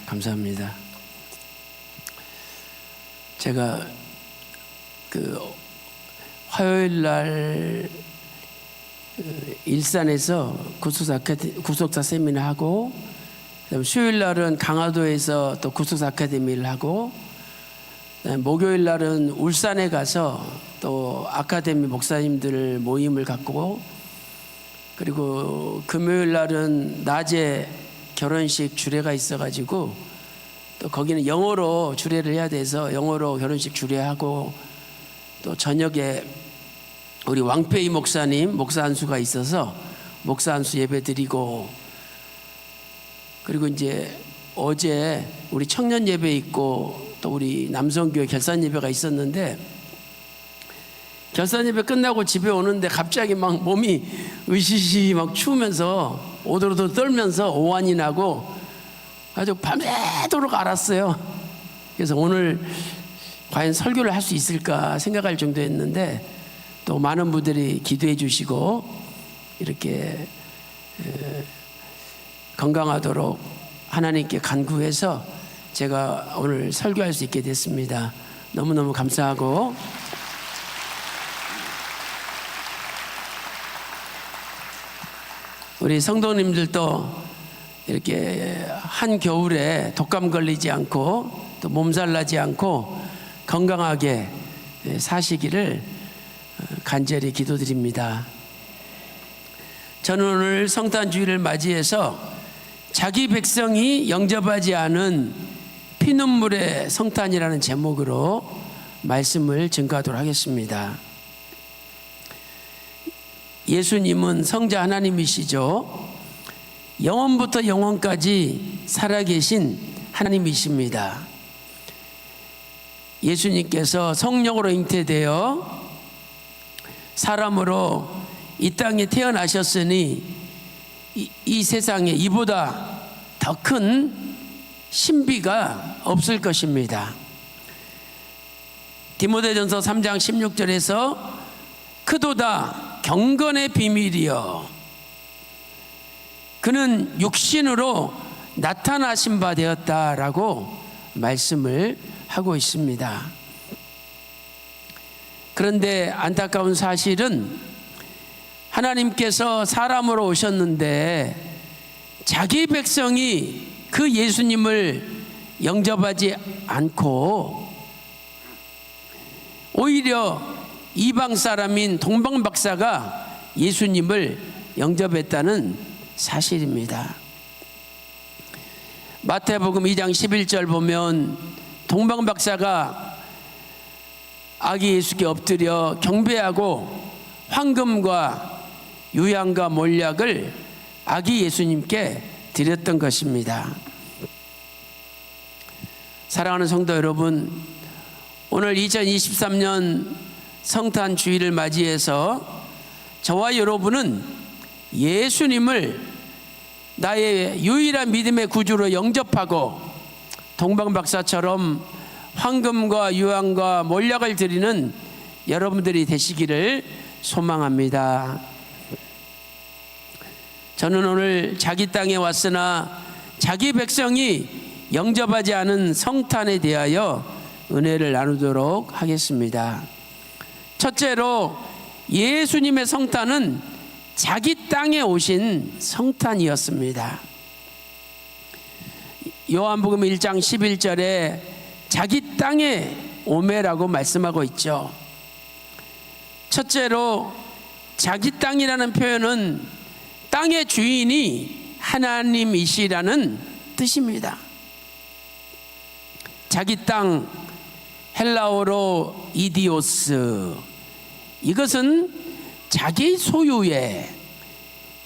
감사합니다. 제가 화요일 날 일산에서 구속사 세미나 하고, 수요일 날은 강화도에서 또 구속사 아카데미를 하고, 목요일 날은 울산에 가서 또 아카데미 목사님들 모임을 갖고, 그리고 금요일 날은 낮에 결혼식 주례가 있어가지고 또 거기는 영어로 주례를 해야 돼서 영어로 결혼식 주례하고, 또 저녁에 우리 왕페이 목사님 목사 안수가 있어서 목사 안수 예배 드리고, 그리고 이제 어제 우리 청년 예배 있고 또 우리 남성교회 결산 예배가 있었는데, 결산 예배 끝나고 집에 오는데 갑자기 막 몸이 으시시 막 추우면서 오돌오돌 떨면서 오한이 나고 아주 밤새도록 앓았어요. 그래서 오늘 과연 설교를 할 수 있을까 생각할 정도였는데, 또 많은 분들이 기도해 주시고 이렇게 건강하도록 하나님께 간구해서 제가 오늘 설교할 수 있게 됐습니다. 너무너무 감사하고, 우리 성도님들도 이렇게 한겨울에 독감 걸리지 않고 또 몸살 나지 않고 건강하게 사시기를 간절히 기도드립니다. 저는 오늘 성탄주의를 맞이해서 자기 백성이 영접하지 않은 피눈물의 성탄이라는 제목으로 말씀을 증거하도록 하겠습니다. 예수님은 성자 하나님이시죠. 영원부터 영원까지 살아계신 하나님이십니다. 예수님께서 성령으로 잉태되어 사람으로 이 땅에 태어나셨으니 이 세상에 이보다 더 큰 신비가 없을 것입니다. 디모데전서 3장 16절에서 크도다 경건의 비밀이여 그는 육신으로 나타나신 바 되었다라고 말씀을 하고 있습니다. 그런데 안타까운 사실은 하나님께서 사람으로 오셨는데 자기 백성이 그 예수님을 영접하지 않고 오히려 이방 사람인 동방 박사가 예수님을 영접했다는 사실입니다. 마태복음 2장 11절 보면 동방 박사가 아기 예수께 엎드려 경배하고 황금과 유향과 몰약을 아기 예수님께 드렸던 것입니다. 사랑하는 성도 여러분, 오늘 2023년 성탄 주일을 맞이해서 저와 여러분은 예수님을 나의 유일한 믿음의 구주로 영접하고 동방 박사처럼 황금과 유황과 몰약을 드리는 여러분들이 되시기를 소망합니다. 저는 오늘 자기 땅에 왔으나 자기 백성이 영접하지 않은 성탄에 대하여 은혜를 나누도록 하겠습니다. 첫째로 예수님의 성탄은 자기 땅에 오신 성탄이었습니다. 요한복음 1장 11절에 자기 땅에 오매라고 말씀하고 있죠. 첫째로 자기 땅이라는 표현은 땅의 주인이 하나님이시라는 뜻입니다. 자기 땅, 헬라어로 이디오스, 이것은 자기 소유의,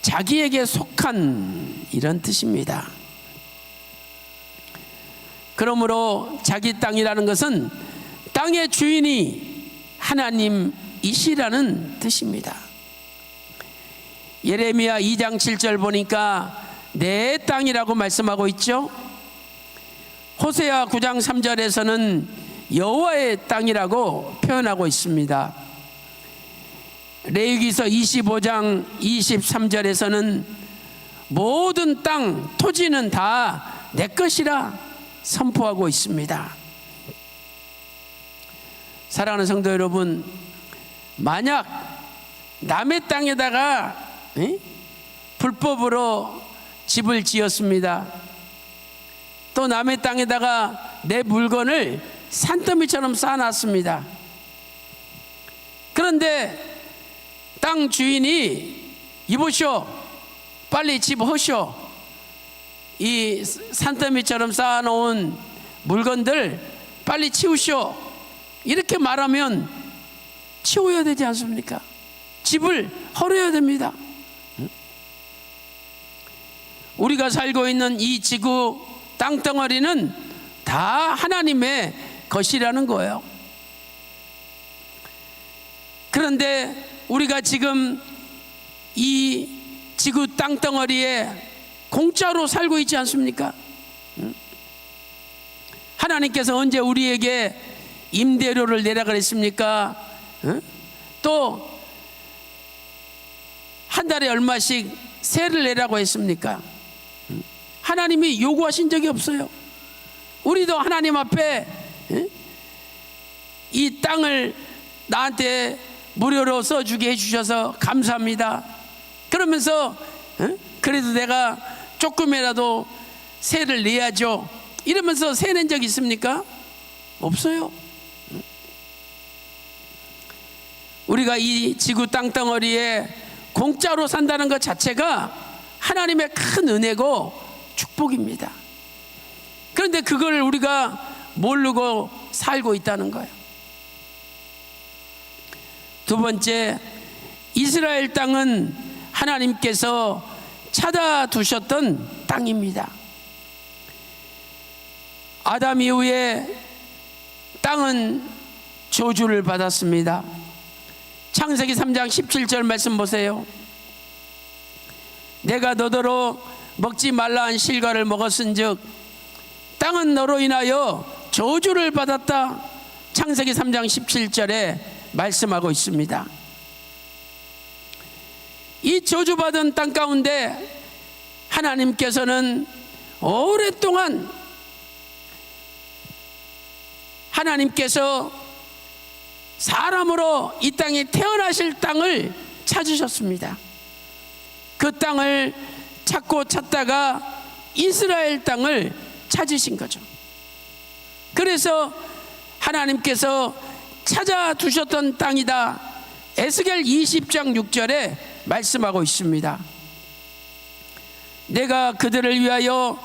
자기에게 속한 이런 뜻입니다. 그러므로 자기 땅이라는 것은 땅의 주인이 하나님이시라는 뜻입니다. 예레미야 2장 7절 보니까 내 땅이라고 말씀하고 있죠. 호세아 9장 3절에서는 여호와의 땅이라고 표현하고 있습니다. 레위기서 25장 23절에서는 모든 땅, 토지는 다 내 것이라 선포하고 있습니다. 사랑하는 성도 여러분, 만약 남의 땅에다가 불법으로 집을 지었습니다. 또 남의 땅에다가 내 물건을 산더미처럼 쌓아놨습니다. 그런데 땅 주인이 이보시오, 빨리 집 허시오, 이 산더미처럼 쌓아놓은 물건들 빨리 치우시오, 이렇게 말하면 치워야 되지 않습니까? 집을 헐어야 됩니다. 우리가 살고 있는 이 지구 땅덩어리는 다 하나님의 것이라는 거예요. 그런데 우리가 지금 이 지구 땅덩어리에 공짜로 살고 있지 않습니까? 하나님께서 언제 우리에게 임대료를 내라 그랬습니까? 또 한 달에 얼마씩 세를 내라고 했습니까? 하나님이 요구하신 적이 없어요. 우리도 하나님 앞에 이 땅을 나한테 무료로 써주게 해주셔서 감사합니다. 그러면서 그래도 내가 조금이라도 세를 내야죠, 이러면서 세 낸 적 있습니까? 없어요. 우리가 이 지구 땅덩어리에 공짜로 산다는 것 자체가 하나님의 큰 은혜고 축복입니다. 그런데 그걸 우리가 모르고 살고 있다는 거예요. 두 번째, 이스라엘 땅은 하나님께서 찾아두셨던 땅입니다. 아담 이후에 땅은 저주를 받았습니다. 창세기 3장 17절 말씀 보세요. 내가 너더러 먹지 말라 한 실과를 먹었은즉 땅은 너로 인하여 저주를 받았다. 창세기 3장 17절에 말씀하고 있습니다. 이 저주받은 땅 가운데 하나님께서는 오랫동안 하나님께서 사람으로 이 땅에 태어나실 땅을 찾으셨습니다. 그 땅을 찾고 찾다가 이스라엘 땅을 찾으신 거죠. 그래서 하나님께서 찾아두셨던 땅이다. 에스겔 20장 6절에 말씀하고 있습니다. 내가 그들을 위하여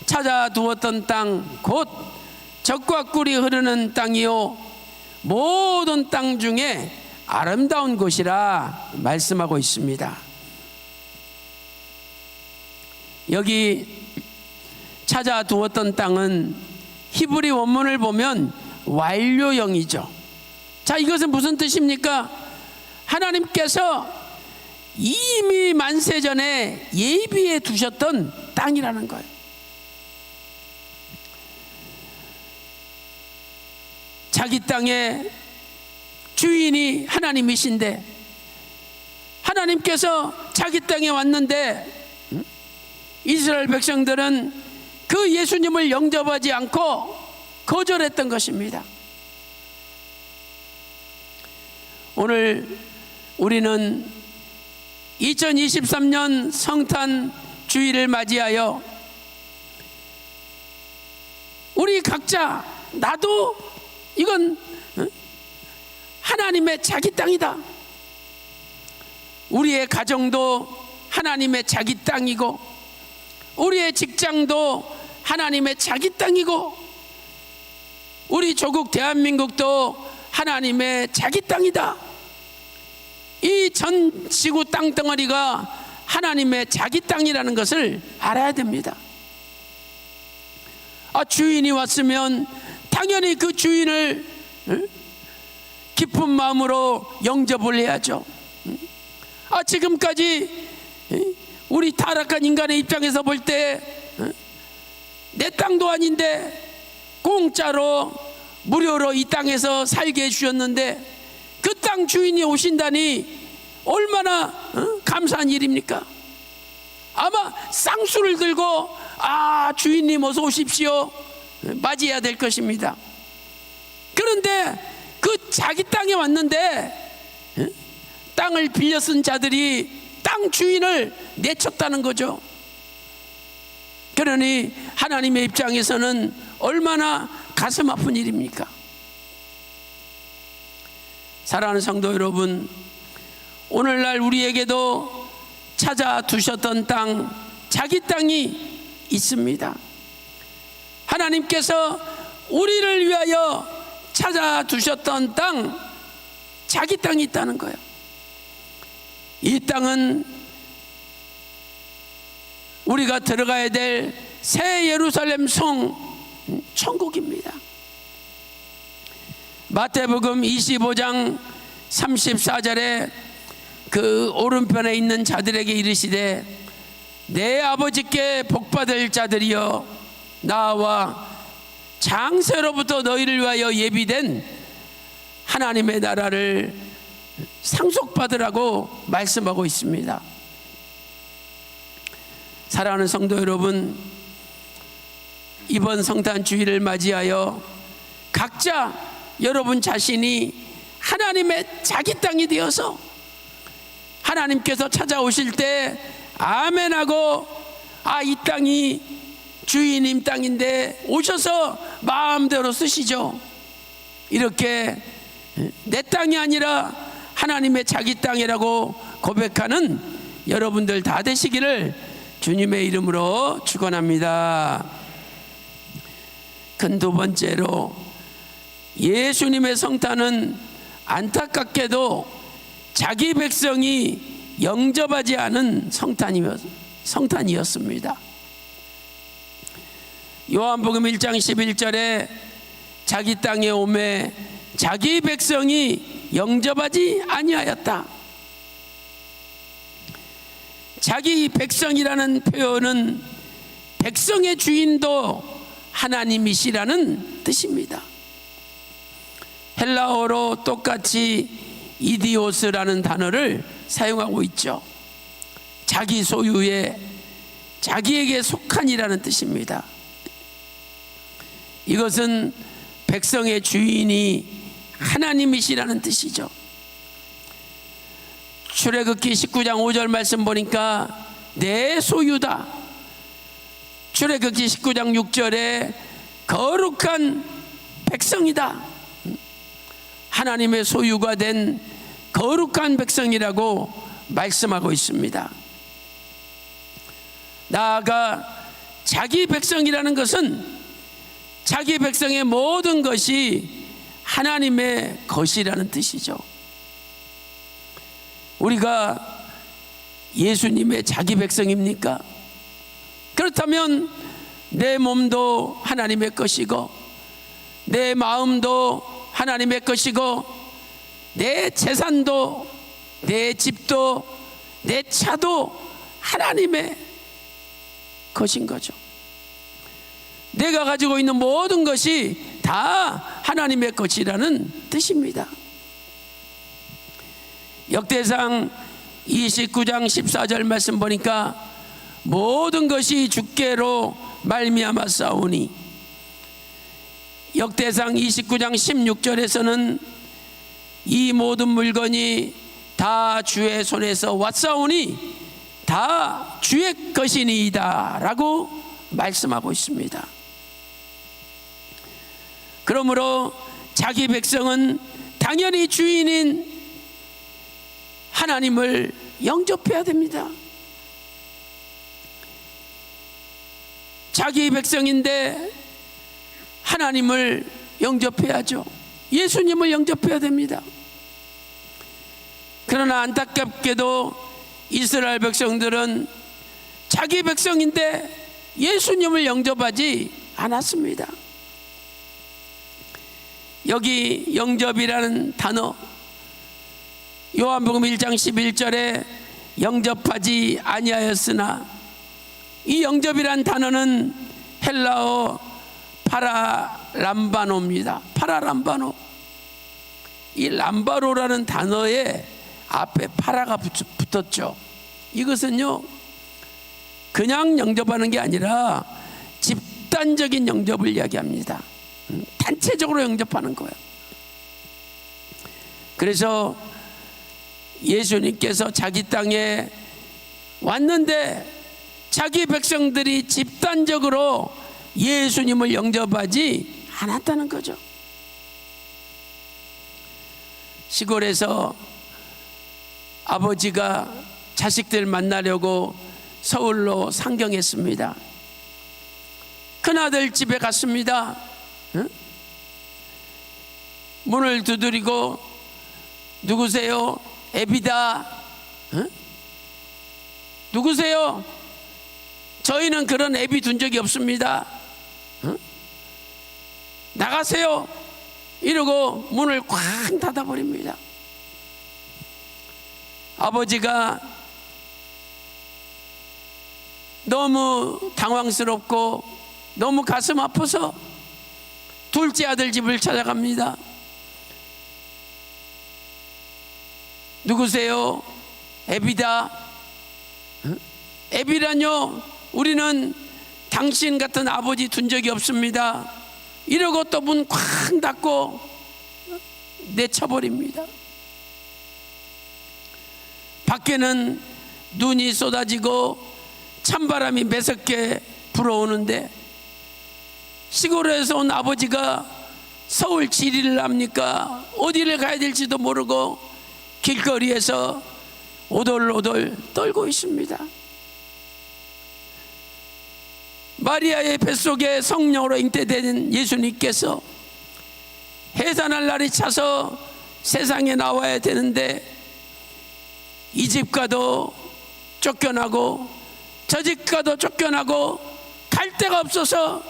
찾아두었던 땅 곧 젖과 꿀이 흐르는 땅이요 모든 땅 중에 아름다운 곳이라 말씀하고 있습니다. 여기 찾아두었던 땅은 히브리 원문을 보면 완료형이죠. 자, 이것은 무슨 뜻입니까? 하나님께서 이미 만세전에 예비해 두셨던 땅이라는 거예요. 자기 땅의 주인이 하나님이신데 하나님께서 자기 땅에 왔는데 이스라엘 백성들은 그 예수님을 영접하지 않고 거절했던 것입니다. 오늘 우리는 2023년 성탄 주일을 맞이하여 우리 각자, 나도 이건 하나님의 자기 땅이다. 우리의 가정도 하나님의 자기 땅이고 우리의 직장도 하나님의 자기 땅이고 우리 조국 대한민국도 하나님의 자기 땅이다. 이 전 지구 땅덩어리가 하나님의 자기 땅이라는 것을 알아야 됩니다. 주인이 왔으면 당연히 그 주인을 기쁜 마음으로 영접을 해야죠. 지금까지 우리 타락한 인간의 입장에서 볼 때 내 땅도 아닌데 공짜로 무료로 이 땅에서 살게 해주셨는데 그 땅 주인이 오신다니 얼마나 감사한 일입니까? 아마 쌍수를 들고 주인님 어서 오십시오 맞이해야 될 것입니다. 그런데 그 자기 땅에 왔는데 땅을 빌려 쓴 자들이 땅 주인을 내쳤다는 거죠. 그러니 하나님의 입장에서는 얼마나 가슴 아픈 일입니까? 사랑하는 성도 여러분, 오늘날 우리에게도 찾아두셨던 땅, 자기 땅이 있습니다. 하나님께서 우리를 위하여 찾아두셨던 땅, 자기 땅이 있다는 거예요. 이 땅은 우리가 들어가야 될 새 예루살렘 성, 천국입니다. 마태복음 25장 34절에 그 오른편에 있는 자들에게 이르시되 내 아버지께 복받을 자들이여 나와 장세로부터 너희를 위하여 예비된 하나님의 나라를 상속받으라고 말씀하고 있습니다. 사랑하는 성도 여러분, 이번 성탄 주일을 맞이하여 각자 여러분 자신이 하나님의 자기 땅이 되어서 하나님께서 찾아오실 때 아멘하고 이 땅이 주인님 땅인데 오셔서 마음대로 쓰시죠. 이렇게 내 땅이 아니라 하나님의 자기 땅이라고 고백하는 여러분들 다 되시기를 주님의 이름으로 축원합니다. 큰 두 번째로 예수님의 성탄은 안타깝게도 자기 백성이 영접하지 않은 성탄이었습니다. 요한복음 1장 11절에 자기 땅에 오매 자기 백성이 영접하지 아니하였다. 자기 백성이라는 표현은 백성의 주인도 하나님이시라는 뜻입니다. 헬라어로 똑같이 이디오스라는 단어를 사용하고 있죠. 자기 소유의, 자기에게 속한이라는 뜻입니다. 이것은 백성의 주인이 하나님이시라는 뜻이죠. 출애굽기 19장 5절 말씀 보니까 내 소유다. 출애굽기 19장 6절에 거룩한 백성이다. 하나님의 소유가 된 거룩한 백성이라고 말씀하고 있습니다. 나아가 자기 백성이라는 것은 자기 백성의 모든 것이 하나님의 것이라는 뜻이죠. 우리가 예수님의 자기 백성입니까? 그렇다면 내 몸도 하나님의 것이고 내 마음도 하나님의 것이고 내 재산도 내 집도 내 차도 하나님의 것인 거죠. 내가 가지고 있는 모든 것이 다 하나님의 것이라는 뜻입니다. 역대상 29장 14절 말씀 보니까 모든 것이 주께로 말미암아 싸우니, 역대상 29장 16절에서는 이 모든 물건이 다 주의 손에서 왔사오니 다 주의 것이니이다 라고 말씀하고 있습니다. 그러므로 자기 백성은 당연히 주인인 하나님을 영접해야 됩니다. 자기 백성인데 하나님을 영접해야죠. 예수님을 영접해야 됩니다. 그러나 안타깝게도 이스라엘 백성들은 자기 백성인데 예수님을 영접하지 않았습니다. 여기 영접이라는 단어, 요한복음 1장 11절에 영접하지 아니하였으나, 이 영접이란 단어는 헬라어 파라람바노입니다. 파라람바노. 이 람바로라는 단어에 앞에 파라가 붙었죠. 이것은요, 그냥 영접하는 게 아니라 집단적인 영접을 이야기합니다. 단체적으로 영접하는 거예요. 그래서 예수님께서 자기 땅에 왔는데 자기 백성들이 집단적으로 예수님을 영접하지 않았다는 거죠. 시골에서 아버지가 자식들 만나려고 서울로 상경했습니다. 큰아들 집에 갔습니다. 문을 두드리고 누구세요? 애비다. 누구세요? 저희는 그런 애비 둔 적이 없습니다. 나가세요. 이러고 문을 꽉 닫아버립니다. 아버지가 너무 당황스럽고 너무 가슴 아파서 둘째 아들 집을 찾아갑니다. 누구세요? 애비다. 애비라뇨? 우리는 당신 같은 아버지 둔 적이 없습니다. 이러고 또 문 쾅 닫고 내쳐버립니다. 밖에는 눈이 쏟아지고 찬바람이 매섭게 불어오는데 시골에서 온 아버지가 서울 지리를 합니까? 어디를 가야 될지도 모르고 길거리에서 오돌오돌 떨고 있습니다. 마리아의 뱃속에 성령으로 잉태된 예수님께서 해산할 날이 차서 세상에 나와야 되는데 이 집 가도 쫓겨나고 저 집 가도 쫓겨나고 갈 데가 없어서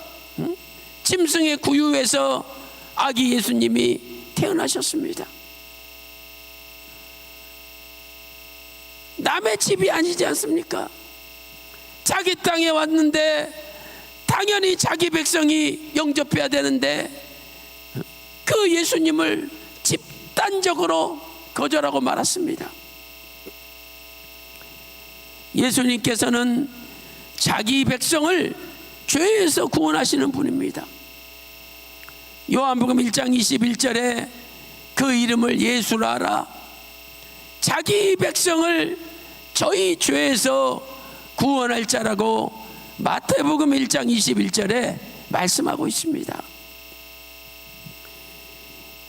짐승의 구유에서 아기 예수님이 태어나셨습니다. 남의 집이 아니지 않습니까? 자기 땅에 왔는데 당연히 자기 백성이 영접해야 되는데 그 예수님을 집단적으로 거절하고 말았습니다. 예수님께서는 자기 백성을 죄에서 구원하시는 분입니다. 요한복음 1장 21절에 그 이름을 예수라 하라. 자기 백성을 저희 죄에서 구원할 자라고 마태복음 1장 21절에 말씀하고 있습니다.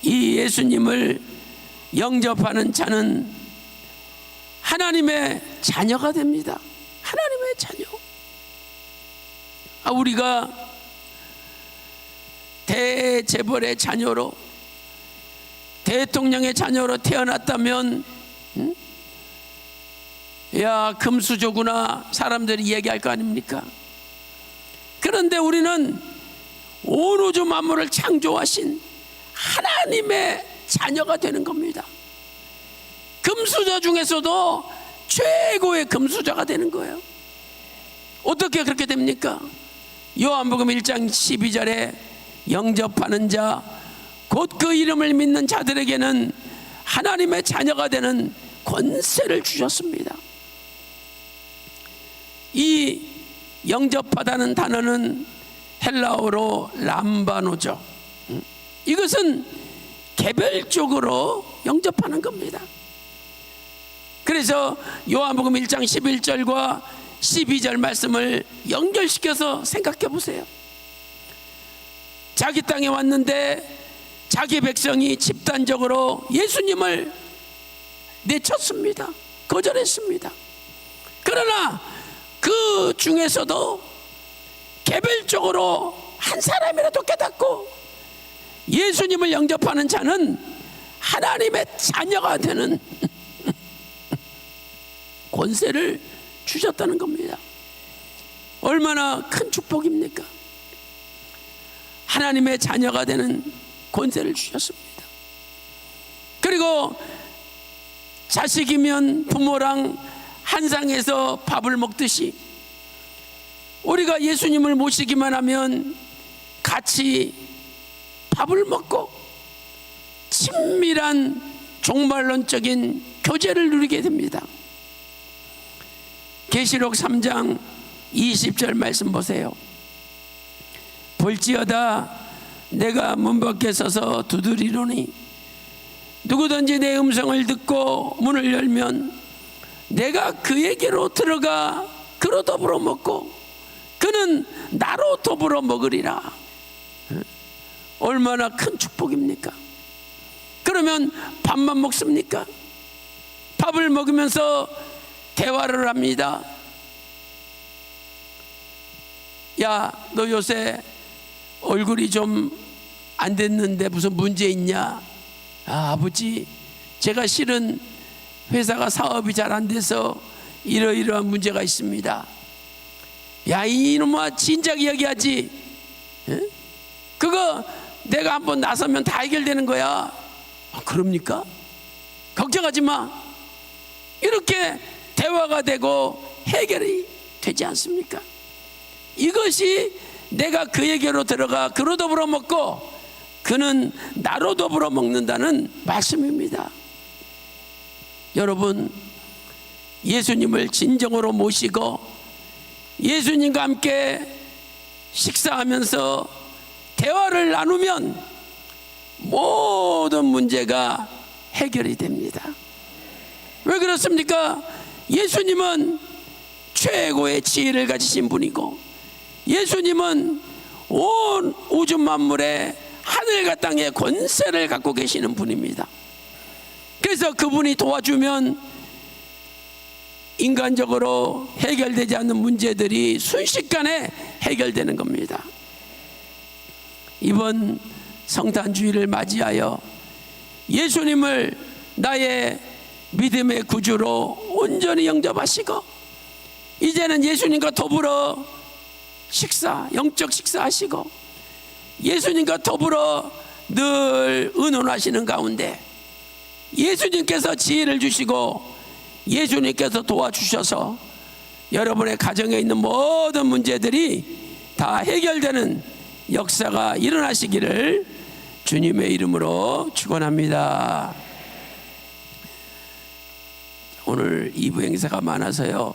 이 예수님을 영접하는 자는 하나님의 자녀가 됩니다. 하나님의 자녀. 우리가 대재벌의 자녀로 대통령의 자녀로 태어났다면 야 금수저구나 사람들이 얘기할 거 아닙니까? 그런데 우리는 온 우주 만물을 창조하신 하나님의 자녀가 되는 겁니다. 금수저 중에서도 최고의 금수저가 되는 거예요. 어떻게 그렇게 됩니까? 요한복음 1장 12절에 영접하는 자 곧 그 이름을 믿는 자들에게는 하나님의 자녀가 되는 권세를 주셨습니다. 이 영접하다는 단어는 헬라어로 람바노죠. 이것은 개별적으로 영접하는 겁니다. 그래서 요한복음 1장 11절과 12절 말씀을 연결시켜서 생각해 보세요. 자기 땅에 왔는데 자기 백성이 집단적으로 예수님을 내쳤습니다. 거절했습니다. 그러나 그 중에서도 개별적으로 한 사람이라도 깨닫고 예수님을 영접하는 자는 하나님의 자녀가 되는 권세를 주셨다는 겁니다. 얼마나 큰 축복입니까? 하나님의 자녀가 되는 권세를 주셨습니다. 그리고 자식이면 부모랑 한 상에서 밥을 먹듯이 우리가 예수님을 모시기만 하면 같이 밥을 먹고 친밀한 종말론적인 교제를 누리게 됩니다. 계시록 3장 20절 말씀 보세요. 볼지어다 내가 문 밖에 서서 두드리노니 누구든지 내 음성을 듣고 문을 열면 내가 그에게로 들어가 그로 더불어 먹고 그는 나로 더불어 먹으리라. 얼마나 큰 축복입니까? 그러면 밥만 먹습니까? 밥을 먹으면서 대화를 합니다. 야, 너 요새 얼굴이 좀 안 됐는데 무슨 문제 있냐? 아, 아버지, 제가 실은 회사가 사업이 잘 안 돼서 이러이러한 문제가 있습니다. 야, 이놈아, 진작 이야기하지. 에? 그거 내가 한번 나서면 다 해결되는 거야. 아, 그럽니까? 걱정하지 마. 이렇게 대화가 되고 해결이 되지 않습니까? 이것이 내가 그에게로 들어가 그로 더불어 먹고 그는 나로 더불어 먹는다는 말씀입니다. 여러분, 예수님을 진정으로 모시고 예수님과 함께 식사하면서 대화를 나누면 모든 문제가 해결이 됩니다. 왜 그렇습니까? 예수님은 최고의 지혜를 가지신 분이고 예수님은 온 우주 만물의 하늘과 땅의 권세를 갖고 계시는 분입니다. 그래서 그분이 도와주면 인간적으로 해결되지 않는 문제들이 순식간에 해결되는 겁니다. 이번 성탄주의를 맞이하여 예수님을 나의 믿음의 구주로 온전히 영접하시고 이제는 예수님과 더불어 영적 식사하시고 예수님과 더불어 늘 의논하시는 가운데 예수님께서 지혜를 주시고 예수님께서 도와주셔서 여러분의 가정에 있는 모든 문제들이 다 해결되는 역사가 일어나시기를 주님의 이름으로 축원합니다. 오늘 2부 행사가 많아서요,